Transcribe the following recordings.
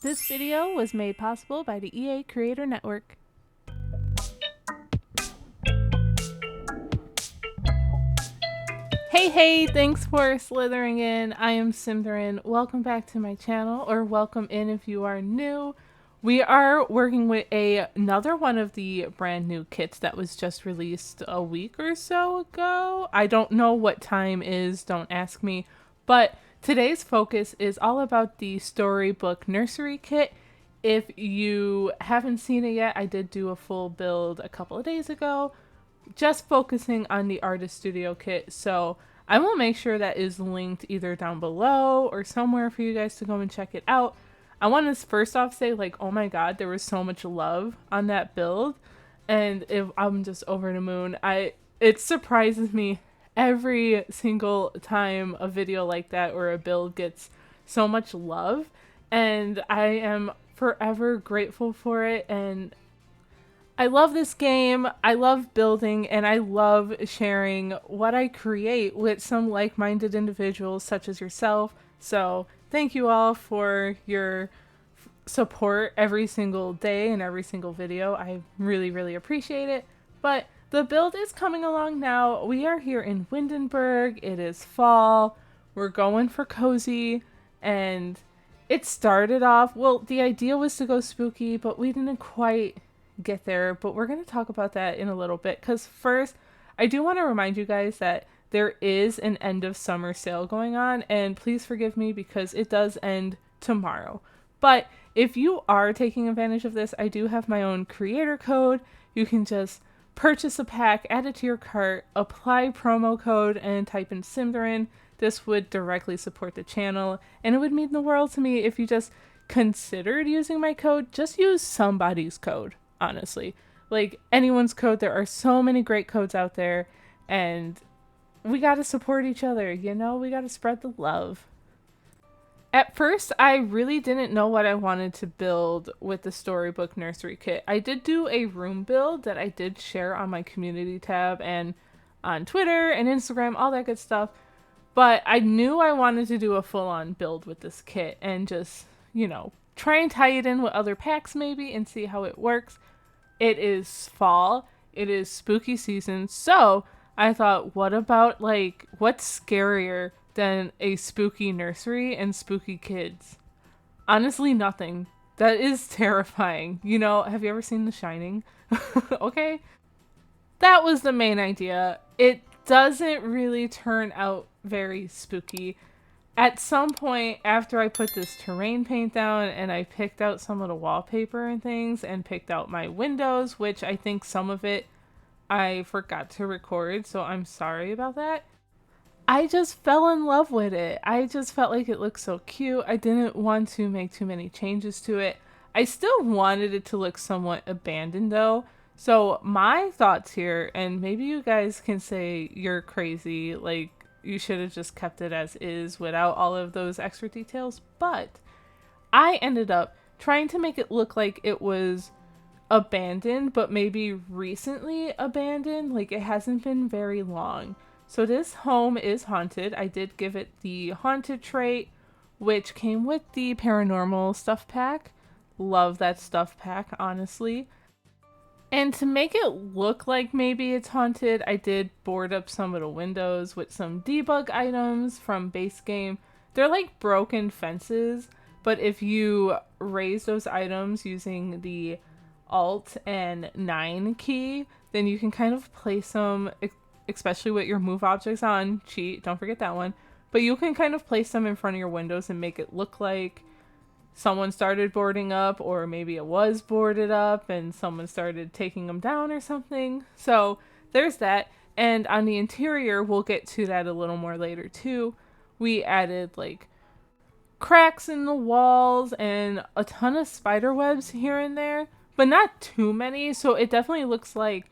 This video was made possible by the EA Creator Network. Hey, thanks for slithering in. I am Symtherin. Welcome back to my channel, or welcome in if you are new. We are working with another one of the brand new kits that was just released a week or so ago. I don't know what time is, don't ask me, but today's focus is all about the Storybook Nursery Kit. If you haven't seen it yet, I did do a full build a couple of days ago, just focusing on the Artist Studio kit, so I will make sure that is linked either down below or somewhere for you guys to go and check it out. I want to first off say, like, oh my god, there was so much love on that build, and I'm just over the moon. It surprises me every single time a video like that or a build gets so much love, and I am forever grateful for it. And I love this game, I love building, and I love sharing what I create with some like-minded individuals such as yourself. So thank you all for your support every single day and every single video. I really appreciate it. But the build is coming along now. We are here in Windenburg. It is fall. We're going for cozy, and it started off, well, the idea was to go spooky, but we didn't quite get there, but we're going to talk about that in a little bit, because first I do want to remind you guys that there is an end of summer sale going on, and please forgive me because it does end tomorrow. But if you are taking advantage of this, I do have my own creator code. You can just purchase a pack, add it to your cart, apply promo code, and type in Symtherin. This would directly support the channel, and it would mean the world to me if you just considered using my code. Just use somebody's code, honestly. Like, anyone's code. There are so many great codes out there, and we gotta support each other, you know? We gotta spread the love. At first, I really didn't know what I wanted to build with the Storybook Nursery Kit. I did do a room build that I did share on my community tab and on Twitter and Instagram, all that good stuff. But I knew I wanted to do a full-on build with this kit and just, you know, try and tie it in with other packs maybe and see how it works. It is fall. It is spooky season. So I thought, what about, like, what's scarier than a spooky nursery and spooky kids? Honestly, nothing. That is terrifying. You know, have you ever seen The Shining? Okay. That was the main idea. It doesn't really turn out very spooky. At some point after I put this terrain paint down and I picked out some of the wallpaper and things and picked out my windows, which I think some of it I forgot to record, so I'm sorry about that. I just fell in love with it. I just felt like it looked so cute. I didn't want to make too many changes to it. I still wanted it to look somewhat abandoned though. So my thoughts here, and maybe you guys can say you're crazy, like you should have just kept it as is without all of those extra details, but I ended up trying to make it look like it was abandoned, but maybe recently abandoned, like it hasn't been very long. So this home is haunted. I did give it the haunted trait, which came with the paranormal stuff pack. Love that stuff pack, honestly. And to make it look like maybe it's haunted, I did board up some of the windows with some debug items from base game. They're like broken fences, but if you raise those items using the Alt and 9 key, then you can kind of place them, especially with your move objects on. Cheat, don't forget that one. But you can kind of place them in front of your windows and make it look like someone started boarding up, or maybe it was boarded up and someone started taking them down or something. So there's that. And on the interior, we'll get to that a little more later too. We added like cracks in the walls and a ton of spider webs here and there, but not too many. So it definitely looks like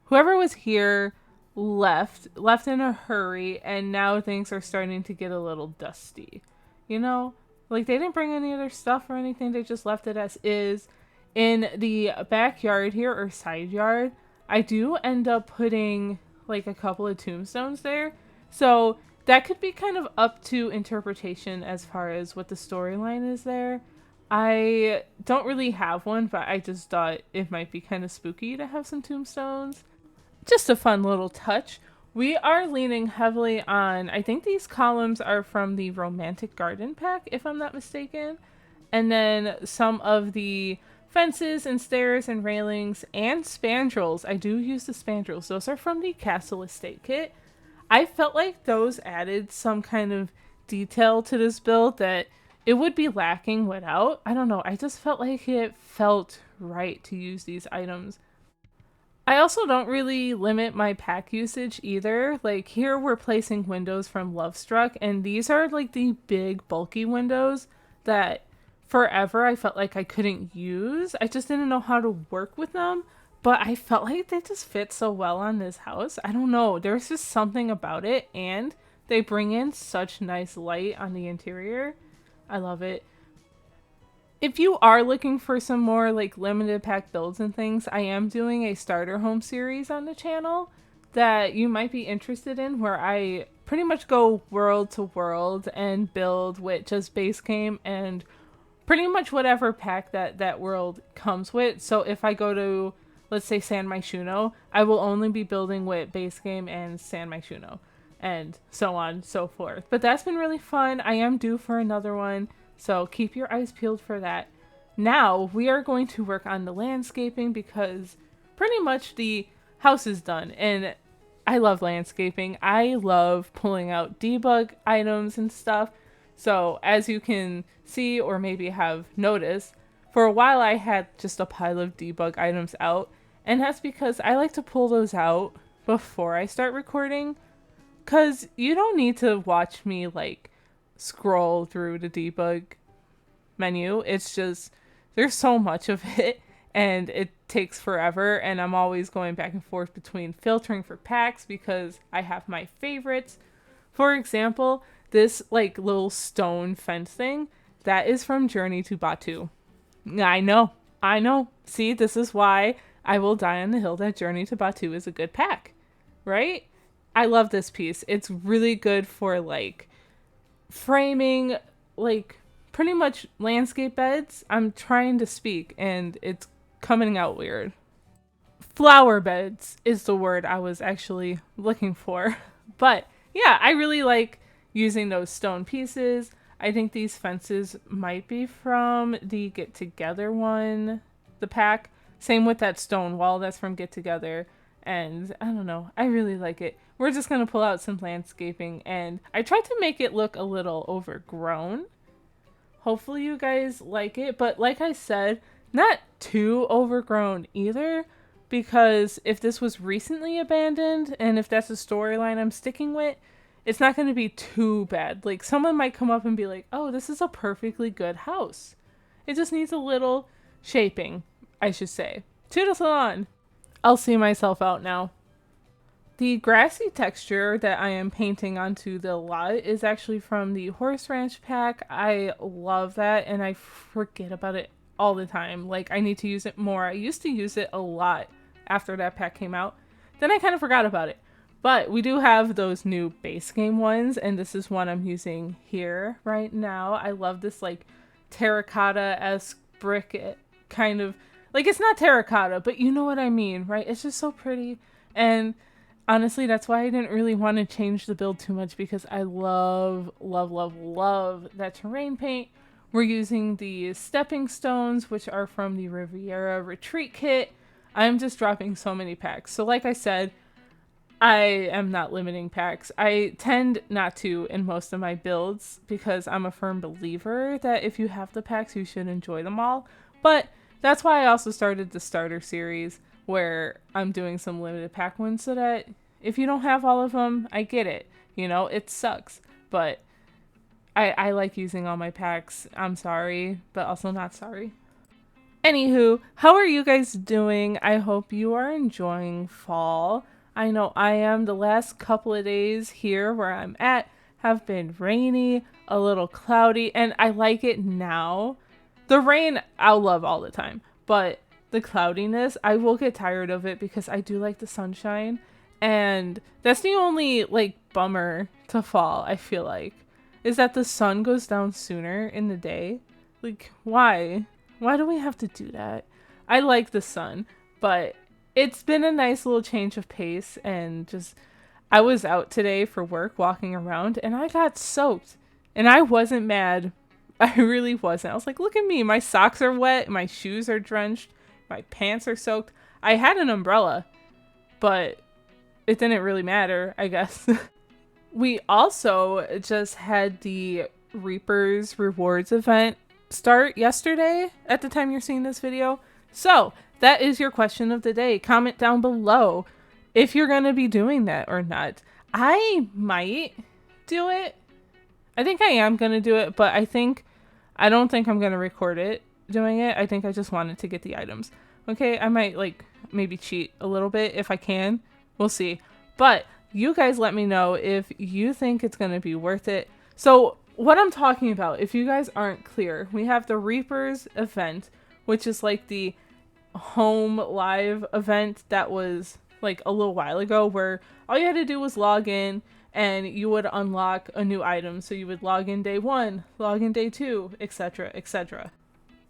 whoever was here left in a hurry, and now things are starting to get a little dusty, you know? Like, they didn't bring any other stuff or anything. They just left it as is. In the backyard here, or side yard, I do end up putting, like, a couple of tombstones there. So that could be kind of up to interpretation as far as what the storyline is there. I don't really have one, but I just thought it might be kind of spooky to have some tombstones. Just a fun little touch. We are leaning heavily on, I think these columns are from the Romantic Garden pack, if I'm not mistaken. And then some of the fences and stairs and railings and spandrels. I do use the spandrels. Those are from the Castle Estate kit. I felt like those added some kind of detail to this build that it would be lacking without. I don't know. I just felt like it felt right to use these items. I also don't really limit my pack usage either. Like here we're placing windows from Lovestruck, and these are like the big bulky windows that forever I felt like I couldn't use. I just didn't know how to work with them, but I felt like they just fit so well on this house. I don't know. There's just something about it, and they bring in such nice light on the interior. I love it. If you are looking for some more like limited pack builds and things, I am doing a starter home series on the channel that you might be interested in, where I pretty much go world to world and build with just base game and pretty much whatever pack that world comes with. So if I go to, let's say, San Myshuno, I will only be building with base game and San Myshuno, and so on and so forth. But that's been really fun. I am due for another one, so keep your eyes peeled for that. Now we are going to work on the landscaping because pretty much the house is done, and I love landscaping. I love pulling out debug items and stuff. So as you can see, or maybe have noticed, for a while I had just a pile of debug items out, and that's because I like to pull those out before I start recording, because you don't need to watch me like scroll through the debug menu. It's just, there's so much of it and it takes forever, and I'm always going back and forth between filtering for packs because I have my favorites. For example, this like little stone fence thing, that is from Journey to Batu. I know. See, this is why I will die on the hill that Journey to Batu is a good pack, right? I love this piece. It's really good for like framing, like pretty much landscape beds. I'm trying to speak and it's coming out weird. Flower beds is the word I was actually looking for. But yeah, I really like using those stone pieces. I think these fences might be from the Get Together one, the pack. Same with that stone wall, that's from Get Together. And I don't know, I really like it. We're just going to pull out some landscaping, and I tried to make it look a little overgrown. Hopefully you guys like it, but like I said, not too overgrown either, because if this was recently abandoned and if that's a storyline I'm sticking with, it's not going to be too bad. Like someone might come up and be like, oh, this is a perfectly good house. It just needs a little shaping, I should say. Toodles on. I'll see myself out now. The grassy texture that I am painting onto the lot is actually from the Horse Ranch pack. I love that, and I forget about it all the time. Like, I need to use it more. I used to use it a lot after that pack came out. Then I kind of forgot about it. But we do have those new base game ones, and this is one I'm using here right now. I love this, like, terracotta-esque brick kind of... Like, it's not terracotta, but you know what I mean, right? It's just so pretty. And honestly, that's why I didn't really want to change the build too much, because I love, love, love, love that terrain paint. We're using the stepping stones, which are from the Riverea retreat kit. I'm just dropping so many packs. So like I said, I am not limiting packs. I tend not to in most of my builds because I'm a firm believer that if you have the packs, you should enjoy them all. But that's why I also started the starter series where I'm doing some limited pack ones so that if you don't have all of them, I get it. You know, it sucks. But I like using all my packs. I'm sorry, but also not sorry. Anywho, how are you guys doing? I hope you are enjoying fall. I know I am. The last couple of days here where I'm at have been rainy, a little cloudy, and I like it now. The rain, I'll love all the time, but the cloudiness, I will get tired of it because I do like the sunshine, and that's the only, like, bummer to fall, I feel like, is that the sun goes down sooner in the day. Like, why? Why do we have to do that? I like the sun, but it's been a nice little change of pace, and just I was out today for work walking around and I got soaked. And I wasn't mad. I really wasn't. I was like, look at me. My socks are wet, my shoes are drenched, my pants are soaked. I had an umbrella, but it didn't really matter, I guess. We also just had the Reaper's Rewards event start yesterday at the time you're seeing this video. So that is your question of the day. Comment down below if you're going to be doing that or not. I might do it. I think I am going to do it, but I don't think I'm going to record it doing it. I think I just wanted to get the items. Okay, I might like maybe cheat a little bit if I can. We'll see. But you guys let me know if you think it's going to be worth it. So what I'm talking about, if you guys aren't clear, we have the Reapers event, which is like the home live event that was like a little while ago, where all you had to do was log in and you would unlock a new item. So you would log in day 1, log in day 2, etc., etc.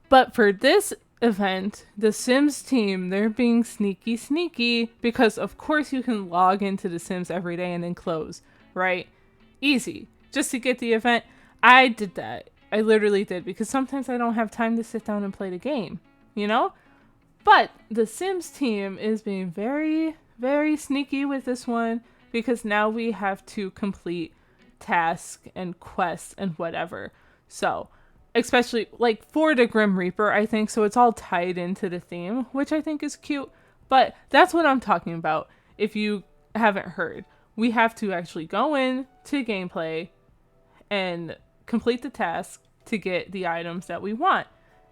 But for this event, the Sims team, they're being sneaky because of course you can log into the Sims every day and then close, right? Easy. Just to get the event. I did that. I literally did, because sometimes I don't have time to sit down and play the game, you know? But the Sims team is being very, very sneaky with this one, because now we have to complete tasks and quests and whatever. So, especially like for the Grim Reaper, I think, so it's all tied into the theme, which I think is cute. But that's what I'm talking about. If you haven't heard, we have to actually go in to gameplay and complete the task to get the items that we want.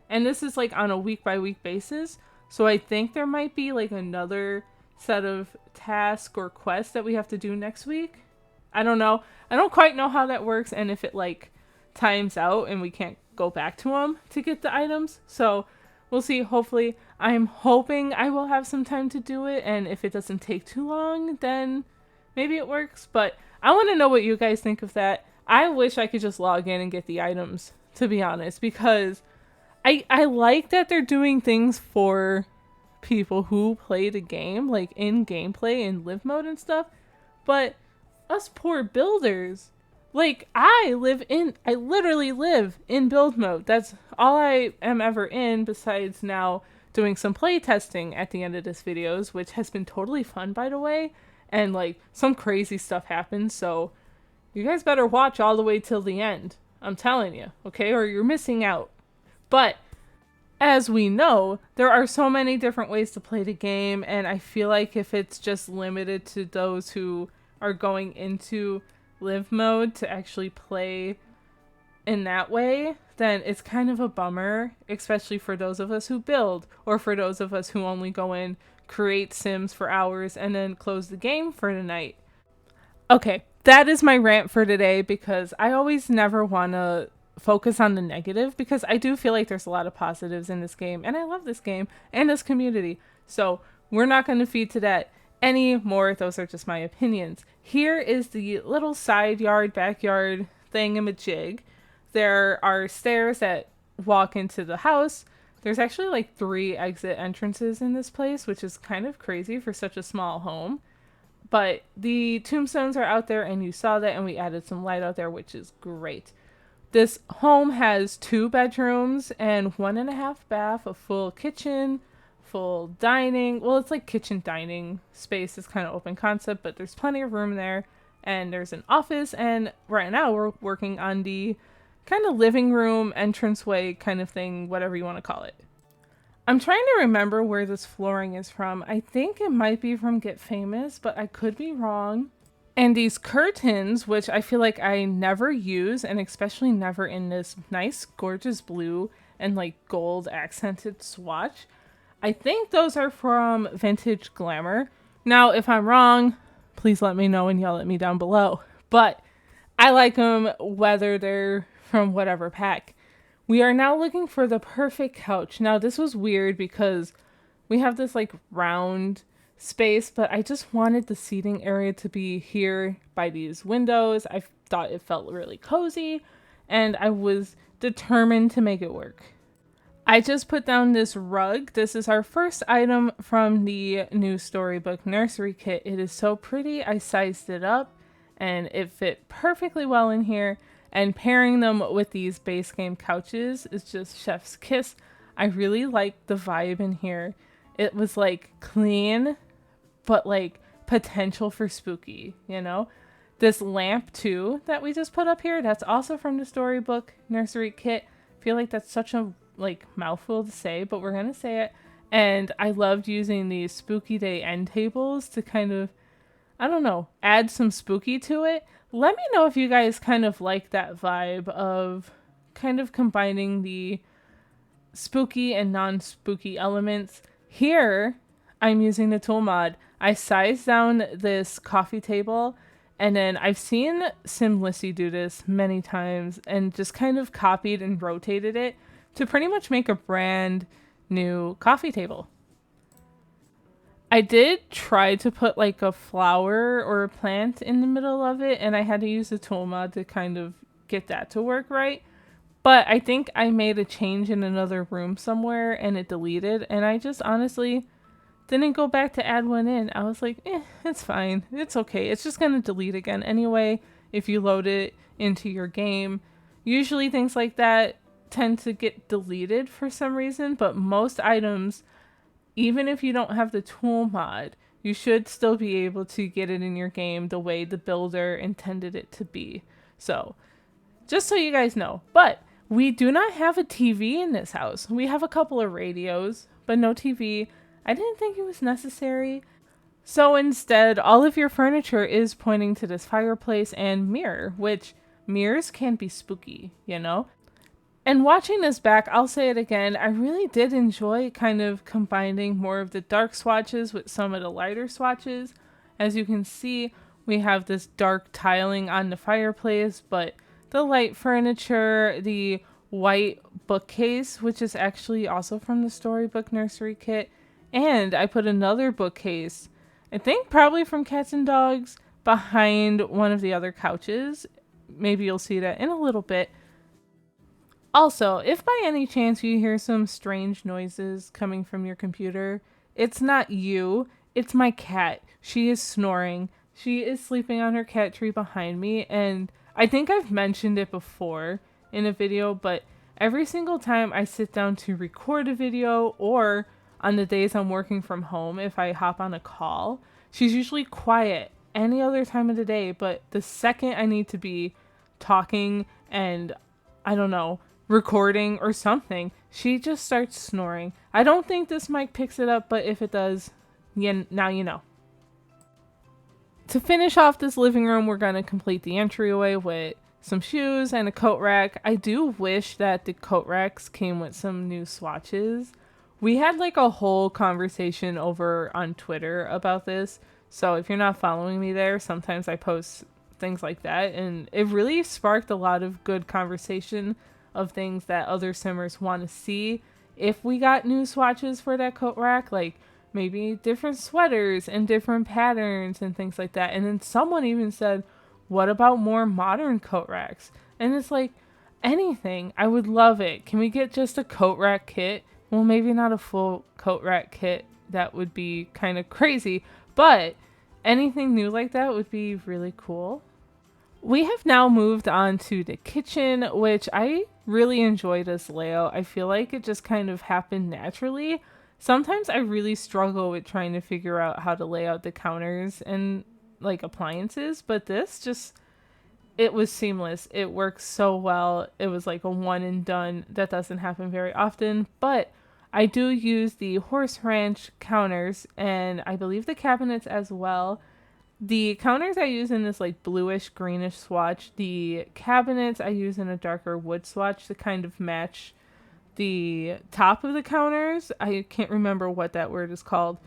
And this is like on a week by week basis. So I think there might be like another set of tasks or quests that we have to do next week. I don't know. I don't quite know how that works, and if it like times out and we can't go back to them to get the items. So we'll see. Hopefully, I'm hoping I will have some time to do it, and if it doesn't take too long, then maybe it works. But I want to know what you guys think of that. I wish I could just log in and get the items, to be honest, because I like that they're doing things for people who play the game, like in gameplay and live mode and stuff. But us poor builders, like I literally live in build mode. That's all I am ever in, besides now doing some play testing at the end of this videos, which has been totally fun, by the way. And like some crazy stuff happens, so you guys better watch all the way till the end. I'm telling you, okay? Or you're missing out. But as we know, there are so many different ways to play the game, and I feel like if it's just limited to those who are going into live mode to actually play in that way, then it's kind of a bummer, especially for those of us who build, or for those of us who only go in, create Sims for hours, and then close the game for the night. Okay, that is my rant for today, because I always never want to focus on the negative, because I do feel like there's a lot of positives in this game, and I love this game and this community. So we're not going to feed to that anymore. Those are just my opinions. Here is the little side yard, backyard thingamajig. There are stairs that walk into the house. There's actually like 3 exit entrances in this place, which is kind of crazy for such a small home. But the tombstones are out there, and you saw that, and we added some light out there, which is great. This home has 2 bedrooms and 1.5 bath, a full kitchen, full dining. Well, it's like kitchen dining space. It's kind of open concept, but there's plenty of room there. And there's an office, and right now we're working on the kind of living room, entranceway kind of thing, whatever you want to call it. I'm trying to remember where this flooring is from. I think it might be from Get Famous, but I could be wrong. And these curtains, which I feel like I never use, and especially never in this nice, gorgeous blue and like gold accented swatch, I think those are from Vintage Glamour. Now, if I'm wrong, please let me know and yell at me down below. But I like them whether they're from whatever pack. We are now looking for the perfect couch. Now, this was weird because we have this like round space, but I just wanted the seating area to be here by these windows. I thought it felt really cozy, and I was determined to make it work. I just put down this rug. This is our first item from the new Storybook Nursery Kit. It is so pretty. I sized it up and it fit perfectly well in here. And pairing them with these base game couches is just chef's kiss. I really like the vibe in here. It was like clean, but like potential for spooky, you know? This lamp too that we just put up here, that's also from the Storybook Nursery Kit. I feel like that's such a like mouthful to say, but we're gonna say it. And I loved using these spooky day end tables to kind of, I don't know, add some spooky to it. Let me know if you guys kind of like that vibe of kind of combining the spooky and non-spooky elements. Here, I'm using the tool mod. I sized down this coffee table, and then I've seen Symtherin do this many times and just kind of copied and rotated it to pretty much make a brand new coffee table. I did try to put like a flower or a plant in the middle of it, and I had to use the tool mod to kind of get that to work right. But I think I made a change in another room somewhere and it deleted, and I just honestly didn't go back to add one in. I was like, it's fine. It's okay. It's just going to delete again anyway if you load it into your game. Usually things like that tend to get deleted for some reason, but most items, even if you don't have the tool mod, you should still be able to get it in your game the way the builder intended it to be. So, just so you guys know. But we do not have a TV in this house. We have a couple of radios, but no TV. I didn't think it was necessary. So instead, all of your furniture is pointing to this fireplace and mirror, which mirrors can be spooky, you know? And watching this back, I'll say it again, I really did enjoy kind of combining more of the dark swatches with some of the lighter swatches. As you can see, we have this dark tiling on the fireplace, but the light furniture, the white bookcase, which is actually also from the Storybook Nursery Kit, and I put another bookcase, I think probably from Cats and Dogs, behind one of the other couches. Maybe you'll see that in a little bit. Also, if by any chance you hear some strange noises coming from your computer, it's not you, it's my cat. She is snoring. She is sleeping on her cat tree behind me, and I think I've mentioned it before in a video, but every single time I sit down to record a video, or on the days I'm working from home, if I hop on a call, she's usually quiet any other time of the day, but the second I need to be talking and, I don't know, recording or something, she just starts snoring. I don't think this mic picks it up, but if it does, now you know. To finish off this living room, we're going to complete the entryway with some shoes and a coat rack. I do wish that the coat racks came with some new swatches. We had like a whole conversation over on Twitter about this, so if you're not following me there, sometimes I post things like that, and it really sparked a lot of good conversation of things that other simmers want to see if we got new swatches for that coat rack, like maybe different sweaters and different patterns and things like that. And then someone even said, what about more modern coat racks? And it's like, anything. I would love it. Can we get just a coat rack kit? Well, maybe not a full coat rack kit. That would be kind of crazy. But anything new like that would be really cool. We have now moved on to the kitchen, which I really enjoyed this layout. I feel like it just kind of happened naturally. Sometimes I really struggle with trying to figure out how to lay out the counters and like appliances, but this just, it was seamless. It works so well. It was like a one and done. That doesn't happen very often, but I do use the horse ranch counters and I believe the cabinets as well. The counters I use in this like bluish greenish swatch. The cabinets I use in a darker wood swatch to kind of match the top of the counters. I can't remember what that word is called,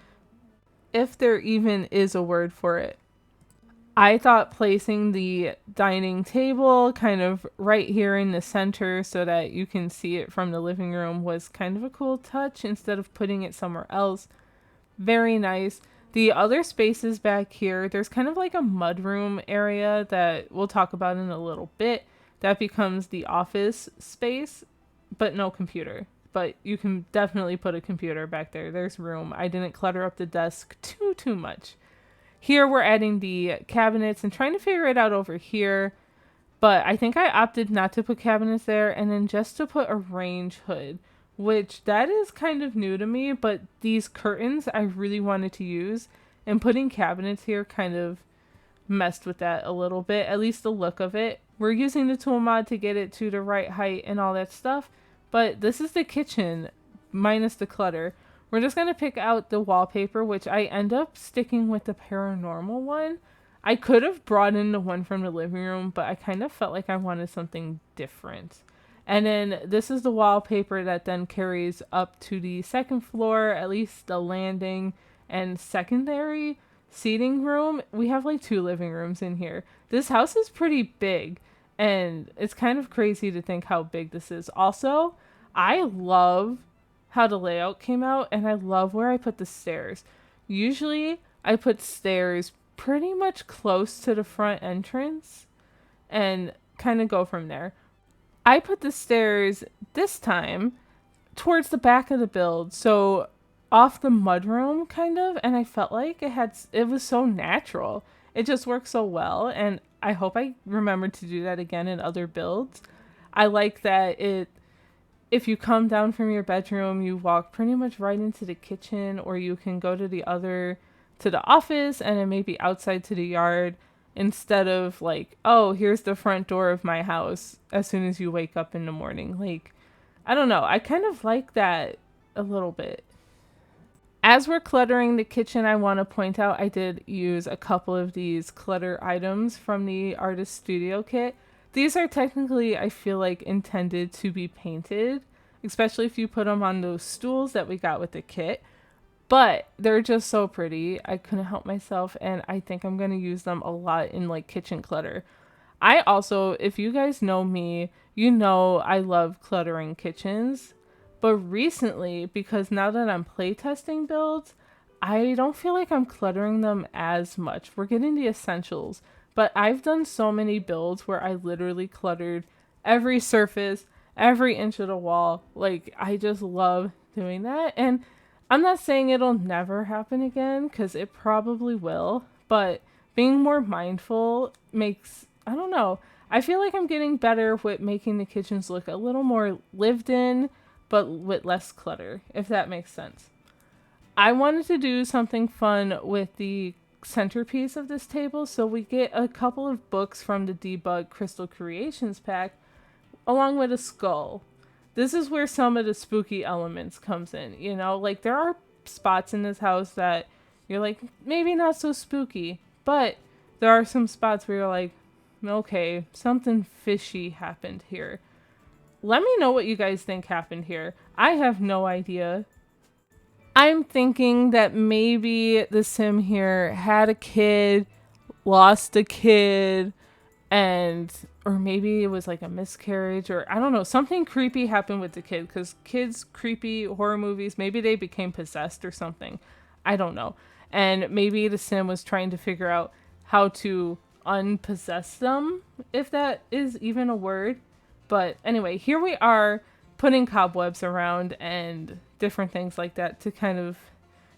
if there even is a word for it. I thought placing the dining table kind of right here in the center so that you can see it from the living room was kind of a cool touch instead of putting it somewhere else. Very nice. The other spaces back here, there's kind of like a mudroom area that we'll talk about in a little bit. that becomes the office space, but no computer. But you can definitely put a computer back there. There's room. I didn't clutter up the desk too much. Here we're adding the cabinets and trying to figure it out over here. But I think I opted not to put cabinets there and then just to put a range hood, which that is kind of new to me, but these curtains I really wanted to use, and putting cabinets here kind of messed with that a little bit, at least the look of it. We're using the tool mod to get it to the right height and all that stuff, but this is the kitchen minus the clutter. We're just going to pick out the wallpaper, which I end up sticking with the paranormal one. I could have brought in the one from the living room, but I kind of felt like I wanted something different. And then this is the wallpaper that then carries up to the second floor, at least the landing and secondary seating room. We have like 2 living rooms in here. This house is pretty big, and it's kind of crazy to think how big this is. Also, I love how the layout came out, and I love where I put the stairs. Usually I put stairs pretty much close to the front entrance and kind of go from there. I put the stairs this time towards the back of the build, so off the mudroom kind of, and I felt like it was so natural. It just worked so well, and I hope I remember to do that again in other builds. I like that if you come down from your bedroom, you walk pretty much right into the kitchen, or you can go to the office and then maybe outside to the yard, instead of like, oh, here's the front door of my house as soon as you wake up in the morning. Like, I don't know. I kind of like that a little bit. As we're cluttering the kitchen, I want to point out I did use a couple of these clutter items from the Artist Studio Kit. These are technically, I feel like, intended to be painted, especially if you put them on those stools that we got with the kit. But they're just so pretty. I couldn't help myself, and I think I'm going to use them a lot in like kitchen clutter. I also, if you guys know me, you know I love cluttering kitchens. But recently, because now that I'm playtesting builds, I don't feel like I'm cluttering them as much. We're getting the essentials, but I've done so many builds where I literally cluttered every surface, every inch of the wall. Like, I just love doing that. And I'm not saying it'll never happen again, because it probably will, but being more mindful makes, I don't know, I feel like I'm getting better with making the kitchens look a little more lived in, but with less clutter, if that makes sense. I wanted to do something fun with the centerpiece of this table, so we get a couple of books from the Debug Crystal Creations pack, along with a skull. This is where some of the spooky elements comes in, you know? Like, there are spots in this house that you're like, maybe not so spooky, but there are some spots where you're like, okay, something fishy happened here. Let me know what you guys think happened here. I have no idea. I'm thinking that maybe the sim here had a kid, lost a kid, or maybe it was like a miscarriage, or I don't know, something creepy happened with the kid, because kids, creepy horror movies, maybe they became possessed or something. I don't know. And maybe the sim was trying to figure out how to unpossess them, if that is even a word. But anyway, here we are putting cobwebs around and different things like that to kind of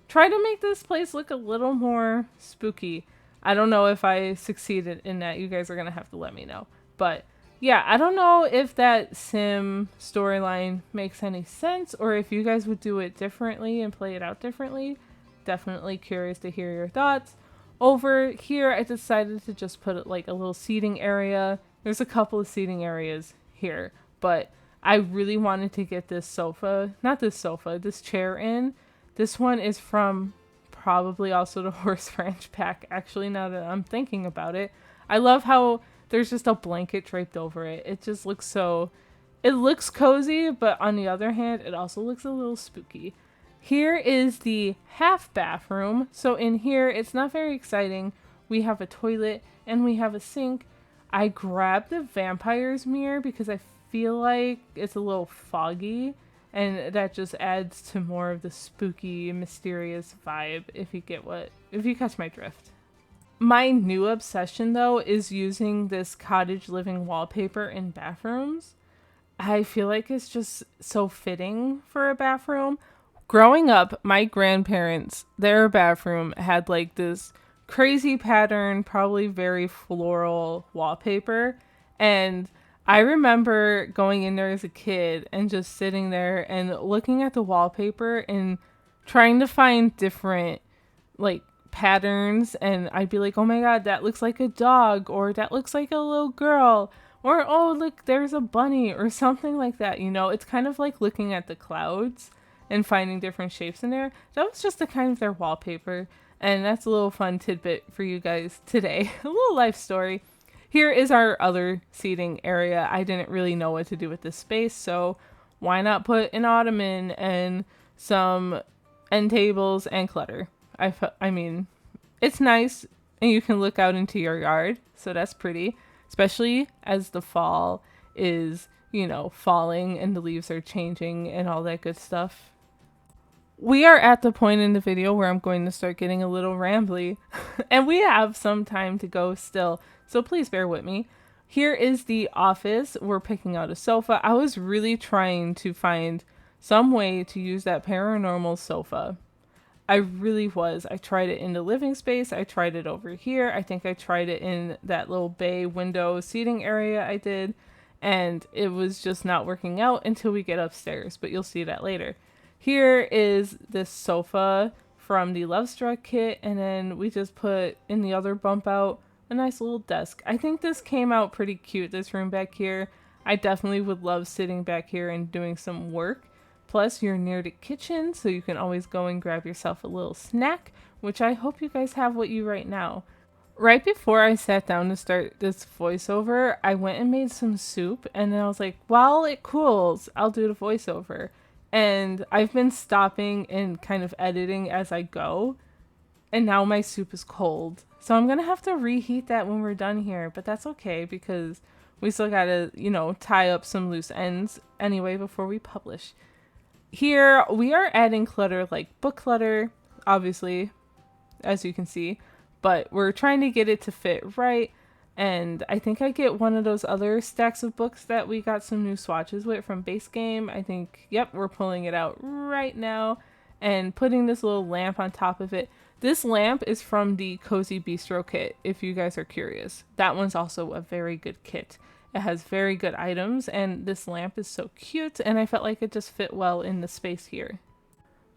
try to make this place look a little more spooky. I don't know if I succeeded in that. You guys are going to have to let me know. But yeah, I don't know if that sim storyline makes any sense, or if you guys would do it differently and play it out differently. Definitely curious to hear your thoughts. Over here, I decided to just put it like a little seating area. There's a couple of seating areas here, but I really wanted to get this chair in. This one is from probably also the Horse Ranch pack, actually, now that I'm thinking about it. I love how there's just a blanket draped over it. It just looks it looks cozy, but on the other hand, it also looks a little spooky. Here is the half bathroom. So in here, it's not very exciting. We have a toilet and we have a sink. I grabbed the vampire's mirror because I feel like it's a little foggy, and that just adds to more of the spooky, mysterious vibe, if you catch my drift. My new obsession though is using this cottage living wallpaper in bathrooms. I feel like it's just so fitting for a bathroom. Growing up, my grandparents, their bathroom had like this crazy pattern, probably very floral wallpaper. And I remember going in there as a kid and just sitting there and looking at the wallpaper and trying to find different like patterns, and I'd be like, "Oh my god, that looks like a dog, or that looks like a little girl, or oh, look, there's a bunny," or something like that, you know? It's kind of like looking at the clouds and finding different shapes in there. That was just the kind of their wallpaper, and that's a little fun tidbit for you guys today. A little life story. Here is our other seating area. I didn't really know what to do with this space, so why not put an ottoman and some end tables and clutter? I mean, it's nice and you can look out into your yard, so that's pretty, especially as the fall is, you know, falling and the leaves are changing and all that good stuff. We are at the point in the video where I'm going to start getting a little rambly, and we have some time to go still, so please bear with me. Here is the office. We're picking out a sofa. I was really trying to find some way to use that paranormal sofa. I really was. I tried it in the living space. I tried it over here. I think I tried it in that little bay window seating area I did. And it was just not working out until we get upstairs. But you'll see that later. Here is this sofa from the Lovestruck kit. And then we just put in the other bump out a nice little desk. I think this came out pretty cute, this room back here. I definitely would love sitting back here and doing some work. Plus, you're near the kitchen, so you can always go and grab yourself a little snack, which I hope you guys have with you right now. Right before I sat down to start this voiceover, I went and made some soup, and then I was like, while it cools, I'll do the voiceover. And I've been stopping and kind of editing as I go, and now my soup is cold. So I'm going to have to reheat that when we're done here, but that's okay because we still got to, you know, tie up some loose ends anyway before we publish. Here, we are adding clutter like book clutter, obviously, as you can see, but we're trying to get it to fit right, and I think I get one of those other stacks of books that we got some new swatches with from base game. I think, yep, we're pulling it out right now and putting this little lamp on top of it. This lamp is from the Cozy Bistro kit, if you guys are curious. That one's also a very good kit. It has very good items, and this lamp is so cute, and I felt like it just fit well in the space here.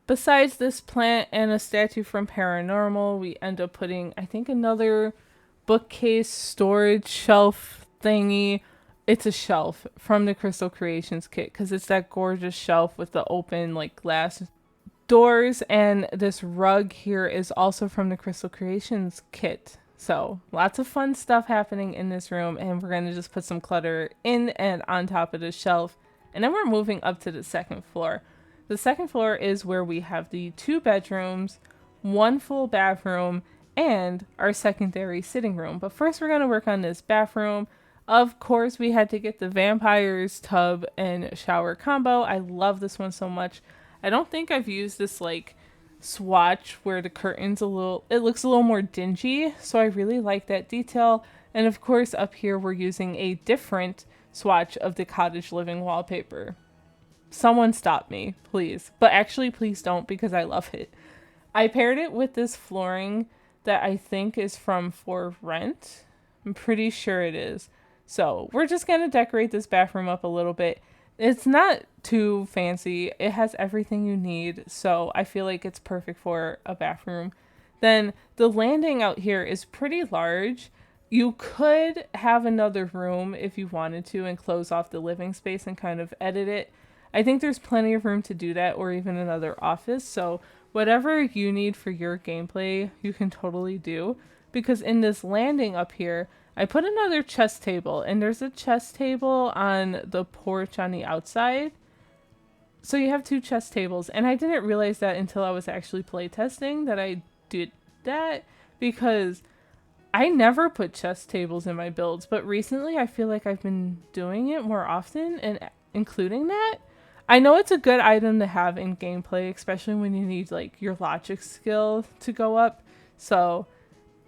Besides this plant and a statue from Paranormal, we end up putting, I think, another bookcase storage shelf thingy. It's a shelf from the Crystal Creations kit, because it's that gorgeous shelf with the open, like, glass doors, and this rug here is also from the Crystal Creations kit. So lots of fun stuff happening in this room, and we're going to just put some clutter in and on top of the shelf. And then we're moving up to the second floor. The second floor is where we have the 2 bedrooms, 1 full bathroom, and our secondary sitting room. But first we're going to work on this bathroom. Of course, we had to get the vampires tub and shower combo. I love this one so much. I don't think I've used this like swatch where the curtains it looks a little more dingy, so I really like that detail. And of course up here we're using a different swatch of the cottage living wallpaper. Someone stop me, please. But actually please don't, because I love it. I paired it with this flooring that I think is from For Rent. I'm pretty sure it is. So we're just going to decorate this bathroom up a little bit. It's not too fancy. It has everything you need, so I feel like it's perfect for a bathroom. Then the landing out here is pretty large. You could have another room if you wanted to and close off the living space and kind of edit it. I think there's plenty of room to do that, or even another office, so whatever you need for your gameplay, you can totally do. Because in this landing up here, I put another chess table, and there's a chess table on the porch on the outside. So you have 2 chess tables, and I didn't realize that until I was actually playtesting that I did that, because I never put chess tables in my builds, but recently I feel like I've been doing it more often and including that. I know it's a good item to have in gameplay, especially when you need like your logic skill to go up. So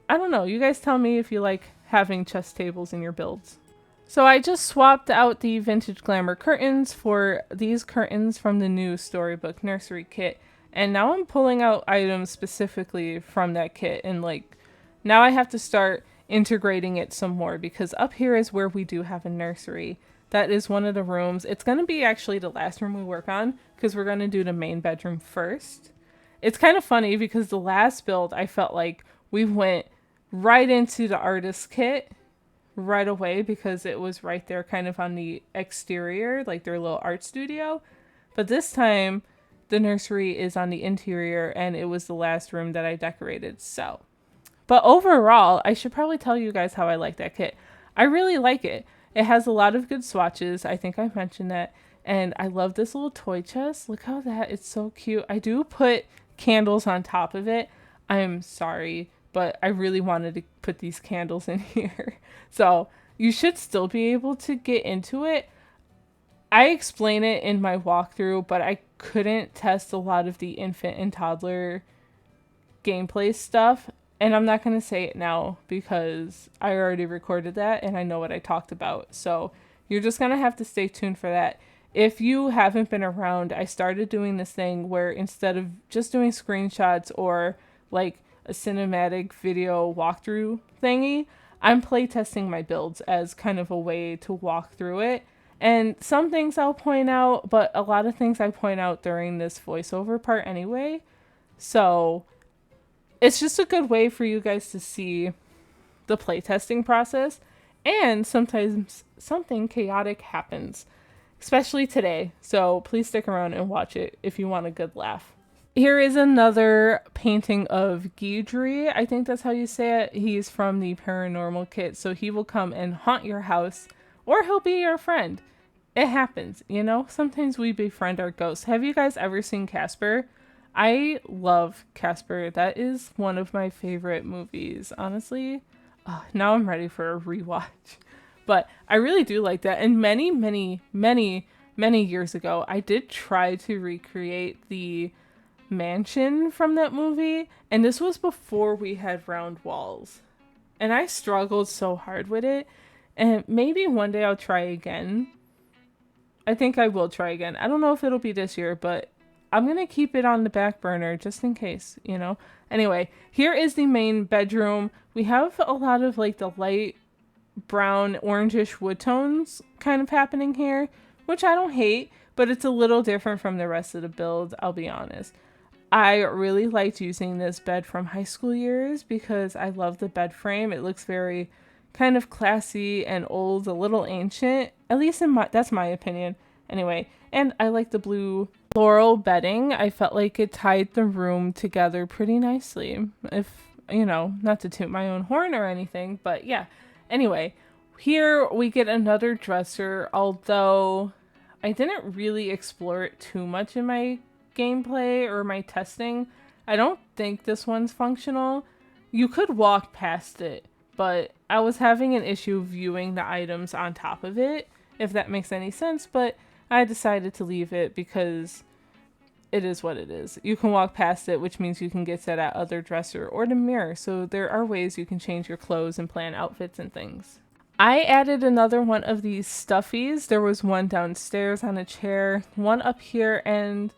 I don't know. You guys tell me if you like having chess tables in your builds. So I just swapped out the Vintage Glamour curtains for these curtains from the new Storybook Nursery Kit. And now I'm pulling out items specifically from that kit. And like, now I have to start integrating it some more because up here is where we do have a nursery. That is one of the rooms. It's going to be actually the last room we work on because we're going to do the main bedroom first. It's kind of funny because the last build, I felt like we went right into the artist kit right away because it was right there kind of on the exterior, like their little art studio. But this time, the nursery is on the interior and it was the last room that I decorated. So, but overall, I should probably tell you guys how I like that kit. I really like it. It has a lot of good swatches. I think I mentioned that. And I love this little toy chest. Look how it's so cute. I do put candles on top of it. I'm sorry, but I really wanted to put these candles in here. So you should still be able to get into it. I explain it in my walkthrough, but I couldn't test a lot of the infant and toddler gameplay stuff. And I'm not going to say it now because I already recorded that and I know what I talked about. So you're just going to have to stay tuned for that. If you haven't been around, I started doing this thing where instead of just doing screenshots or like a cinematic video walkthrough thingy, I'm playtesting my builds as kind of a way to walk through it. And some things I'll point out, but a lot of things I point out during this voiceover part anyway. So it's just a good way for you guys to see the playtesting process. And sometimes something chaotic happens, especially today. So please stick around and watch it if you want a good laugh. Here is another painting of Guidry. I think that's how you say it. He's from the Paranormal Kit. So he will come and haunt your house, or he'll be your friend. It happens, you know? Sometimes we befriend our ghosts. Have you guys ever seen Casper? I love Casper. That is one of my favorite movies, honestly. Now I'm ready for a rewatch. But I really do like that. And many years ago, I did try to recreate the mansion from that movie, and this was before we had round walls, and I struggled so hard with it. And maybe one day I'll try again. I think I will try again. I don't know if it'll be this year, but I'm gonna keep it on the back burner just in case, you know. Anyway, here is the main bedroom. We have a lot of like the light brown orangish wood tones kind of happening here, which I don't hate, but it's a little different from the rest of the build, I'll be honest. I really liked using this bed from high school years because I love the bed frame. It looks very kind of classy and old, a little ancient, at least that's my opinion. Anyway, and I like the blue floral bedding. I felt like it tied the room together pretty nicely. If, you know, not to toot my own horn or anything, but yeah. Anyway, here we get another dresser, although I didn't really explore it too much in my gameplay or my testing. I don't think this one's functional. You could walk past it, but I was having an issue viewing the items on top of it, if that makes any sense, but I decided to leave it because it is what it is. You can walk past it, which means you can get to that other dresser or the mirror, so there are ways you can change your clothes and plan outfits and things. I added another one of these stuffies. There was one downstairs on a chair, one up here, and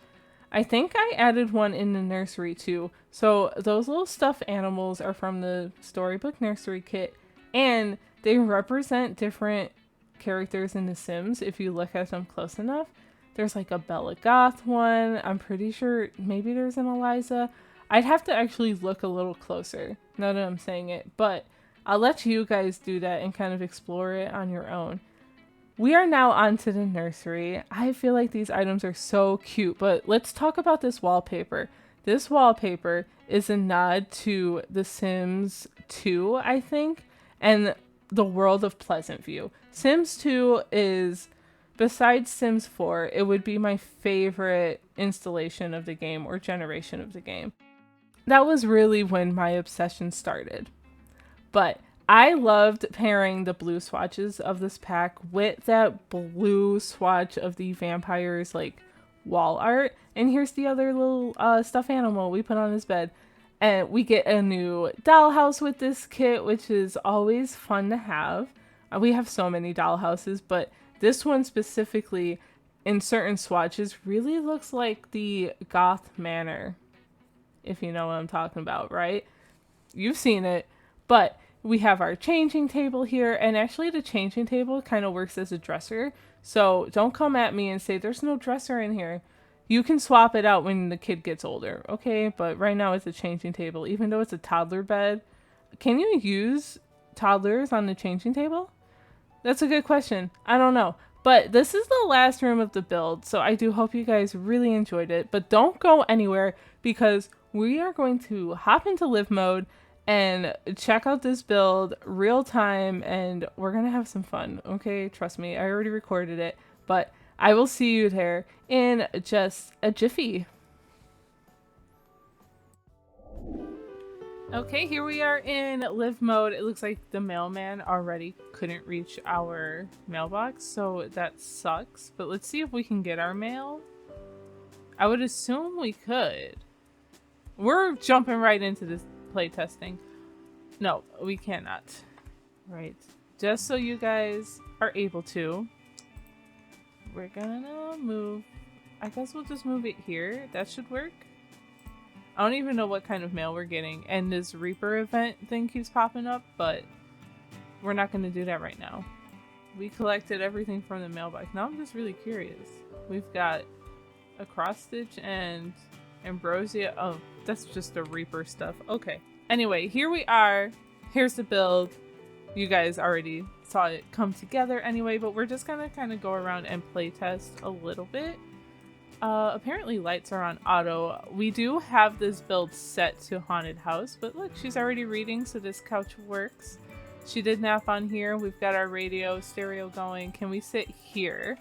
I think I added one in the nursery too. So those little stuffed animals are from the Storybook Nursery Kit, and they represent different characters in The Sims if you look at them close enough. There's like a Bella Goth one. I'm pretty sure maybe there's an Eliza. I'd have to actually look a little closer now that I'm saying it, but I'll let you guys do that and kind of explore it on your own. We are now on to the nursery. I feel like these items are so cute, but let's talk about this wallpaper. This wallpaper is a nod to The Sims 2, I think, and the world of Pleasant View. Sims 2 is, besides Sims 4, it would be my favorite installation of the game or generation of the game. That was really when my obsession started. But I loved pairing the blue swatches of this pack with that blue swatch of the vampires like wall art. And here's the other little stuffed animal we put on his bed. And we get a new dollhouse with this kit, which is always fun to have. We have so many dollhouses, but this one specifically, in certain swatches, really looks like the Goth Manor, if you know what I'm talking about, right? You've seen it. But we have our changing table here, and actually the changing table kind of works as a dresser. So don't come at me and say there's no dresser in here. You can swap it out when the kid gets older, okay? But right now it's a changing table, even though it's a toddler bed. Can you use toddlers on the changing table? That's a good question. I don't know. But this is the last room of the build, so I do hope you guys really enjoyed it. But don't go anywhere because we are going to hop into live mode and check out this build real time, and we're going to have some fun, okay? Trust me, I already recorded it, but I will see you there in just a jiffy. Okay, here we are in live mode. It looks like the mailman already couldn't reach our mailbox, so that sucks. But let's see if we can get our mail. I would assume we could. We're jumping right into this playtesting. No, we cannot. Right. Just so you guys are able to, we're gonna move. I guess we'll just move it here. That should work. I don't even know what kind of mail we're getting, and this Reaper event thing keeps popping up, but we're not going to do that right now. We collected everything from the mailbox. Now I'm just really curious. We've got a cross stitch and ambrosia. Oh, that's just the Reaper stuff. Okay. Anyway, here we are. Here's the build. You guys already saw it come together anyway, but we're just going to kind of go around and play test a little bit. Apparently lights are on auto. We do have this build set to haunted house, but look, she's already reading, so this couch works. She did nap on here. We've got our radio stereo going. Can we sit here?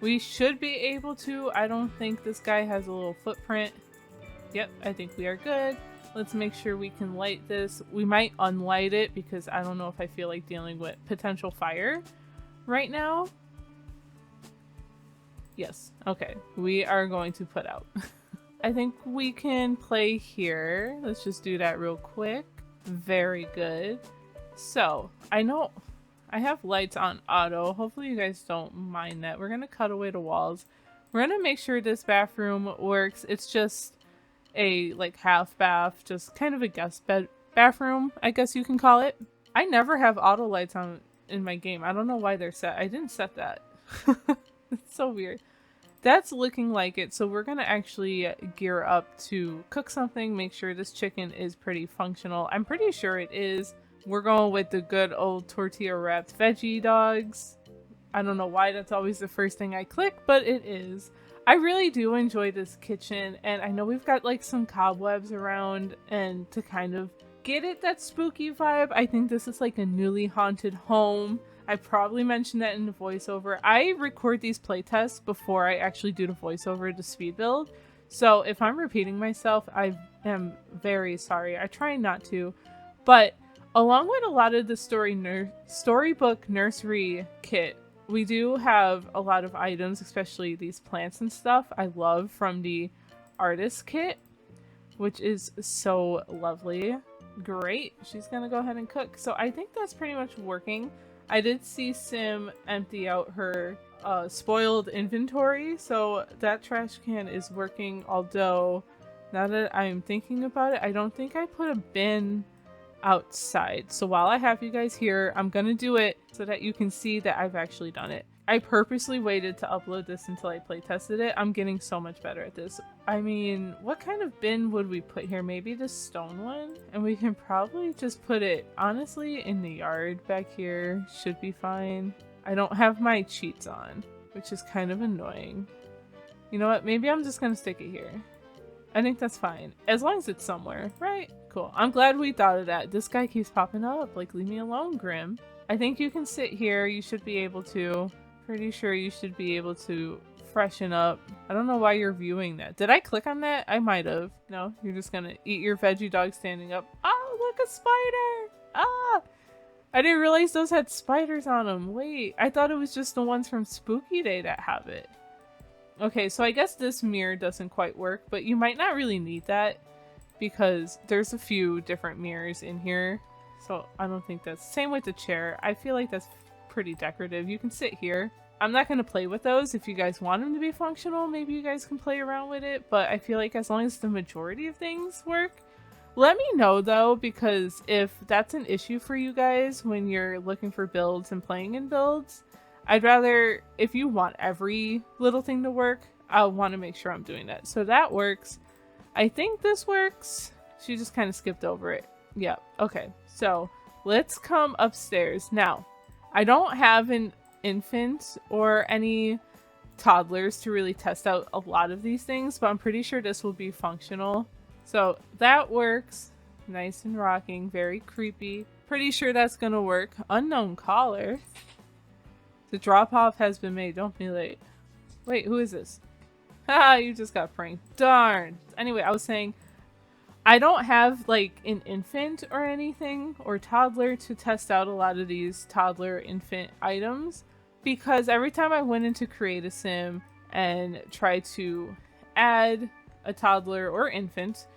We should be able to. I don't think this guy has a little footprint. Yep, I think we are good. Let's make sure we can light this. We might unlight it because I don't know if I feel like dealing with potential fire right now. Yes, okay. We are going to put out. I think we can play here. Let's just do that real quick. Very good. So, I know I have lights on auto. Hopefully you guys don't mind that. We're going to cut away the walls. We're going to make sure this bathroom works. It's just a like half bath, just kind of a guest bed bathroom, I guess you can call it. I never have auto lights on in my game. I don't know why they're set. I didn't set that. It's so weird. That's looking like it, so we're gonna actually gear up to cook something, make sure this chicken is pretty functional. I'm pretty sure it is. We're going with the good old tortilla wrapped veggie dogs. I don't know why that's always the first thing I click, but it is. I really do enjoy this kitchen, and I know we've got like some cobwebs around, and to kind of get it that spooky vibe, I think this is like a newly haunted home. I probably mentioned that in the voiceover. I record these playtests before I actually do the voiceover to speed build. So if I'm repeating myself, I am very sorry. I try not to. But along with a lot of the Storybook Nursery Kit, we do have a lot of items, especially these plants and stuff I love from the artist kit, which is so lovely. Great. She's going to go ahead and cook. So I think that's pretty much working. I did see Sim empty out her spoiled inventory, so that trash can is working, although now that I'm thinking about it, I don't think I put a bin outside. So while I have you guys here, I'm gonna do it so that you can see that I've actually done it. I purposely waited to upload this until I play tested it. I'm getting so much better at this. I mean, what kind of bin would we put here? Maybe the stone one? And we can probably just put it, honestly, in the yard back here. Should be fine. I don't have my cheats on, which is kind of annoying. You know what? Maybe I'm just gonna stick it here. I think that's fine. As long as it's somewhere, right? Cool. I'm glad we thought of that. This guy keeps popping up. Like, leave me alone, Grim. I think you can sit here. You should be able to. Pretty sure you should be able to freshen up. I don't know why you're viewing that. Did I click on that? I might have. No, you're just gonna eat your veggie dog standing up. Oh, look, a spider! Ah! I didn't realize those had spiders on them. Wait, I thought it was just the ones from Spooky Day that have it. Okay, so I guess this mirror doesn't quite work, but you might not really need that because there's a few different mirrors in here. So I don't think that's... Same with the chair. I feel like that's pretty decorative. You can sit here. I'm not going to play with those. If you guys want them to be functional, maybe you guys can play around with it. But I feel like as long as the majority of things work, let me know though, because if that's an issue for you guys when you're looking for builds and playing in builds, I'd rather, if you want every little thing to work, I'll want to make sure I'm doing that. So that works. I think this works. She just kind of skipped over it. Yep. Okay. So let's come upstairs. Now, I don't have an infant or any toddlers to really test out a lot of these things, but I'm pretty sure this will be functional. So that works. Nice and rocking. Very creepy. Pretty sure that's gonna work. Unknown caller. The drop off has been made. Don't be late. Wait, who is this? Haha, you just got pranked. Darn. Anyway, I was saying I don't have like an infant or anything or toddler to test out a lot of these toddler infant items, because every time I went in to create a sim and tried to add a toddler or infant,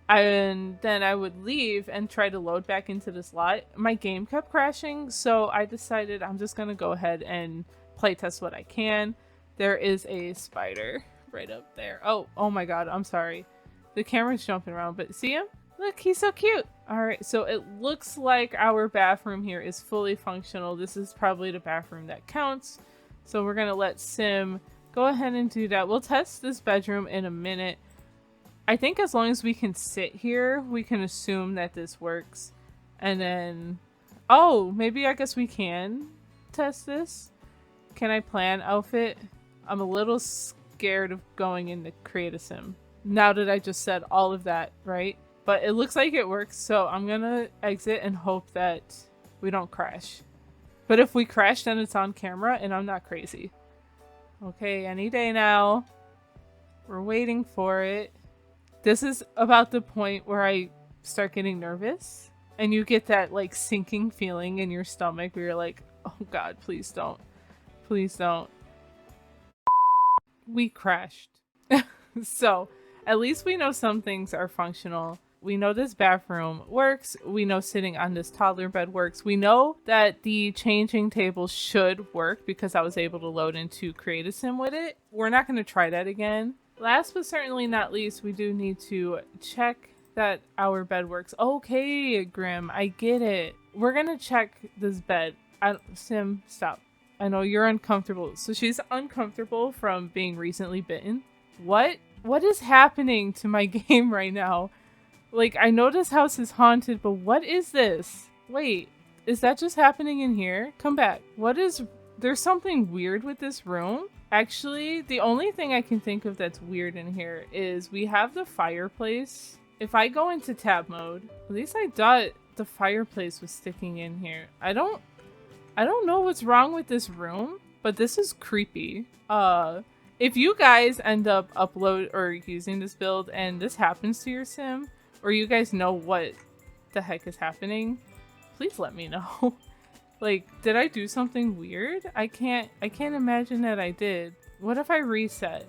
and then I would leave and try to load back into this lot, my game kept crashing. So I decided I'm just gonna go ahead and playtest what I can. There is a spider right up there. Oh my god, I'm sorry. The camera's jumping around, but see him? Look, he's so cute. All right, so it looks like our bathroom here is fully functional. This is probably the bathroom that counts. So we're gonna let Sim go ahead and do that. We'll test this bedroom in a minute. I think as long as we can sit here, we can assume that this works. And then, oh, maybe I guess we can test this. Can I plan outfit? I'm a little scared of going in to create a sim now that I just said all of that, right? But it looks like it works, so I'm gonna exit and hope that we don't crash. But if we crash, then it's on camera and I'm not crazy. Okay, any day now. We're waiting for it. This is about the point where I start getting nervous and you get that like sinking feeling in your stomach where you're like, oh god, please don't. Please don't. We crashed. So at least we know some things are functional. We know this bathroom works. We know sitting on this toddler bed works. We know that the changing table should work because I was able to load into create a sim with it. We're not going to try that again. Last but certainly not least, we do need to check that our bed works. Okay, Grim, I get it. We're going to check this bed. Sim, stop. I know you're uncomfortable. So she's uncomfortable from being recently bitten. What is happening to my game right now? Like, I know this house is haunted, but what is this? Wait, is that just happening in here? Come back. There's something weird with this room? Actually, the only thing I can think of that's weird in here is we have the fireplace. If I go into tab mode, at least I thought the fireplace was sticking in here. I don't know what's wrong with this room, but this is creepy. If you guys end up using this build and this happens to your sim, or you guys know what the heck is happening, please let me know. Like, did I do something weird? I can't imagine that I did. What if I reset?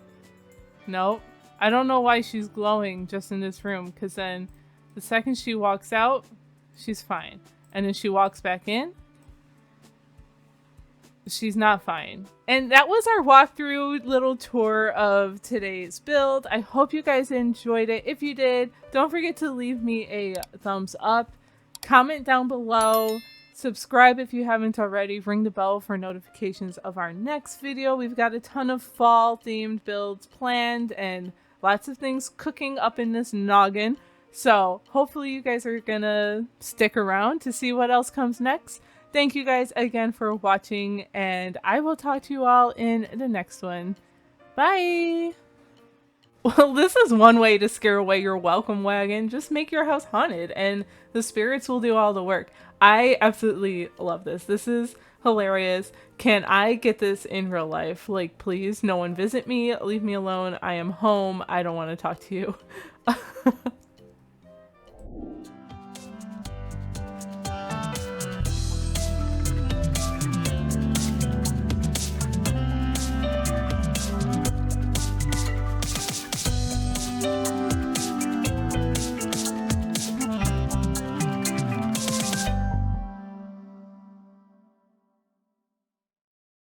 Nope. I don't know why she's glowing just in this room, because then the second she walks out, she's fine. And then she walks back in, she's not fine. And that was our walkthrough little tour of today's build. I hope you guys enjoyed it. If you did, don't forget to leave me a thumbs up, comment down below, subscribe if you haven't already, ring the bell for notifications of our next video. We've got a ton of fall themed builds planned and lots of things cooking up in this noggin. So hopefully you guys are gonna stick around to see what else comes next. Thank you guys again for watching, and I will talk to you all in the next one. Bye! Well, this is one way to scare away your welcome wagon. Just make your house haunted, and the spirits will do all the work. I absolutely love this. This is hilarious. Can I get this in real life? Like, please, no one visit me. Leave me alone. I am home. I don't want to talk to you.